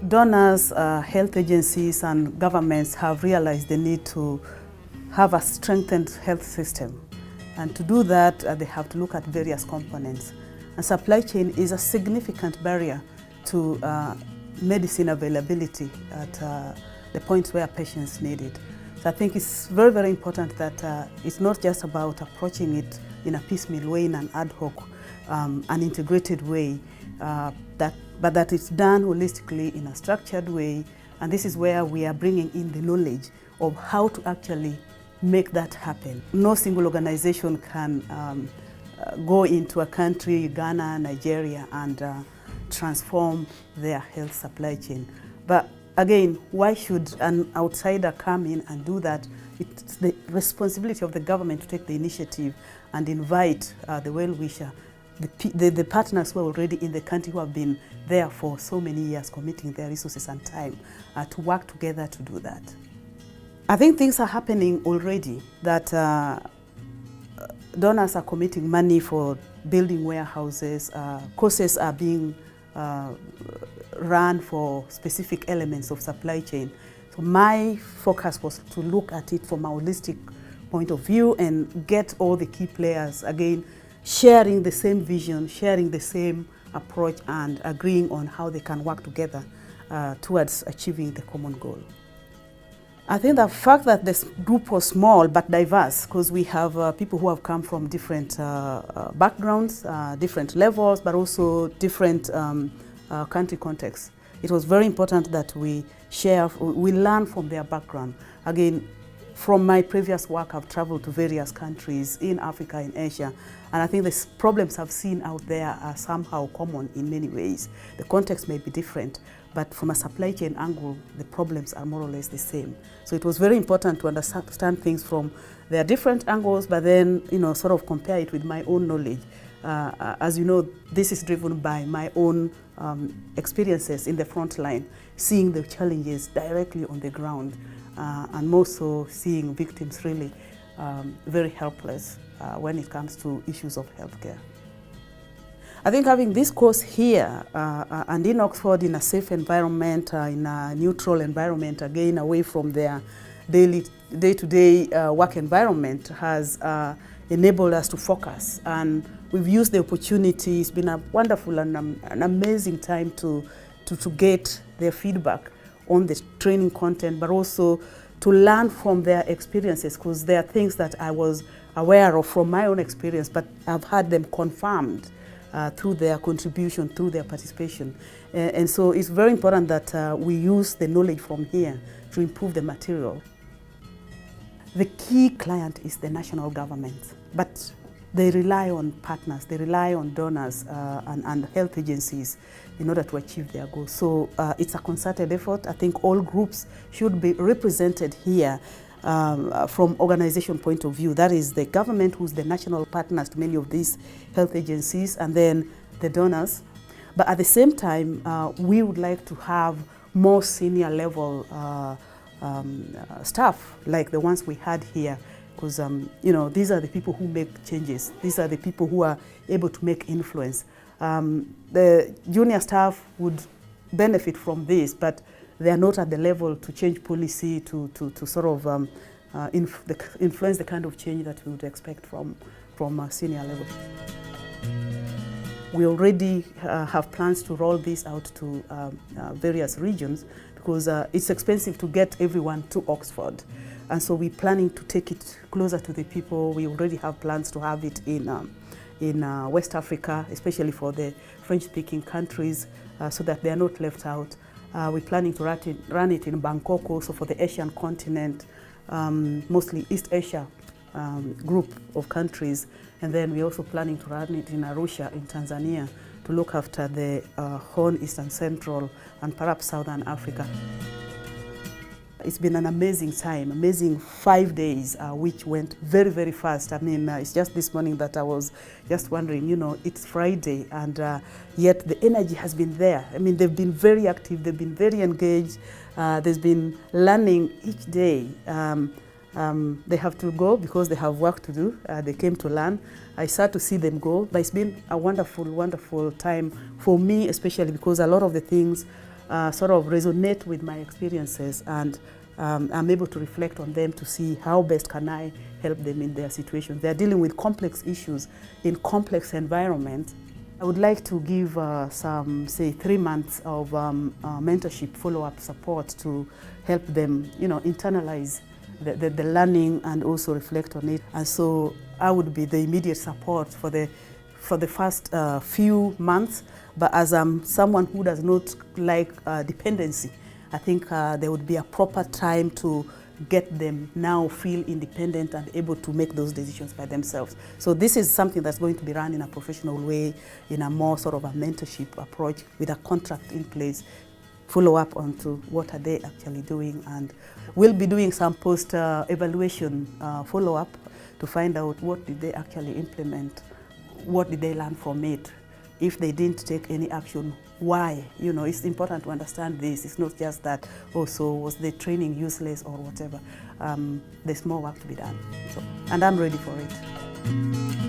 donors, health agencies and governments have realized the need to have a strengthened health system. And to do that, they have to look at various components. And supply chain is a significant barrier to medicine availability at the points where patients need it. So I think it's very, very important that it's not just about approaching it in a piecemeal way, in an ad hoc, an integrated way, but that it's done holistically in a structured way. And this is where we are bringing in the knowledge of how to actually make that happen. No single organization can go into a country, Ghana, Nigeria, and transform their health supply chain. But again, why should an outsider come in and do that? It's the responsibility of the government to take the initiative and invite the well-wisher, the partners who are already in the country, who have been there for so many years, committing their resources and time to work together to do that. I think things are happening already, that donors are committing money for building warehouses, courses are being run for specific elements of supply chain. So my focus was to look at it from a holistic point of view and get all the key players, again, sharing the same vision, sharing the same approach, and agreeing on how they can work together towards achieving the common goal. I think the fact that this group was small but diverse, because we have people who have come from different backgrounds, different levels, but also different country contexts. It was very important that we learn from their background. Again, from my previous work, I've traveled to various countries in Africa, in Asia, and I think the problems I've seen out there are somehow common in many ways. The context may be different, but from a supply chain angle, the problems are more or less the same. So it was very important to understand things from their different angles, but then, sort of compare it with my own knowledge. As you know, this is driven by my own experiences in the front line, seeing the challenges directly on the ground, and more so seeing victims really very helpless when it comes to issues of healthcare. I think having this course here and in Oxford, in a safe environment, in a neutral environment, again away from their day-to-day work environment, has enabled us to focus. And we've used the opportunity. It's been a wonderful and an amazing time to get their feedback on the training content, but also to learn from their experiences, because there are things that I was aware of from my own experience, but I've had them confirmed through their contribution, through their participation. And so it's very important that we use the knowledge from here to improve the material. The key client is the national government, but they rely on partners, they rely on donors and health agencies in order to achieve their goals. So it's a concerted effort. I think all groups should be represented here from organization point of view. That is the government, who's the national partners to many of these health agencies, and then the donors. But at the same time, we would like to have more senior level staff like the ones we had here, because these are the people who make changes. These are the people who are able to make influence. The junior staff would benefit from this, but they are not at the level to change policy, to sort of influence the kind of change that we would expect from a senior level. We already have plans to roll this out to various regions, because it's expensive to get everyone to Oxford. And so we're planning to take it closer to the people. We already have plans to have it in West Africa, especially for the French-speaking countries, so that they are not left out. We're planning to run it in Bangkok also for the Asian continent, mostly East Asia group of countries. And then we're also planning to run it in Arusha in Tanzania to look after the Horn, Eastern Central, and perhaps Southern Africa. It's been an amazing time, amazing 5 days, which went very, very fast. I mean, it's just this morning that I was just wondering, it's Friday, and yet the energy has been there. I mean, they've been very active, they've been very engaged. There's been learning each day. They have to go because they have work to do. They came to learn. I sad to see them go, but it's been a wonderful, wonderful time for me, especially because a lot of the things sort of resonate with my experiences, and I'm able to reflect on them to see how best can I help them in their situation. They're dealing with complex issues in complex environments. I would like to give some, say, 3 months of mentorship follow-up support to help them, internalize the learning and also reflect on it. And so I would be the immediate support for the first few months. But as I'm someone who does not like dependency, I think there would be a proper time to get them now feel independent and able to make those decisions by themselves. So this is something that's going to be run in a professional way, in a more sort of a mentorship approach with a contract in place, follow up onto what are they actually doing, and we'll be doing some post-evaluation follow-up to find out what did they actually implement, what did they learn from it. If they didn't take any action, why? It's important to understand this. It's not just that, so was the training useless or whatever. There's more work to be done. And I'm ready for it.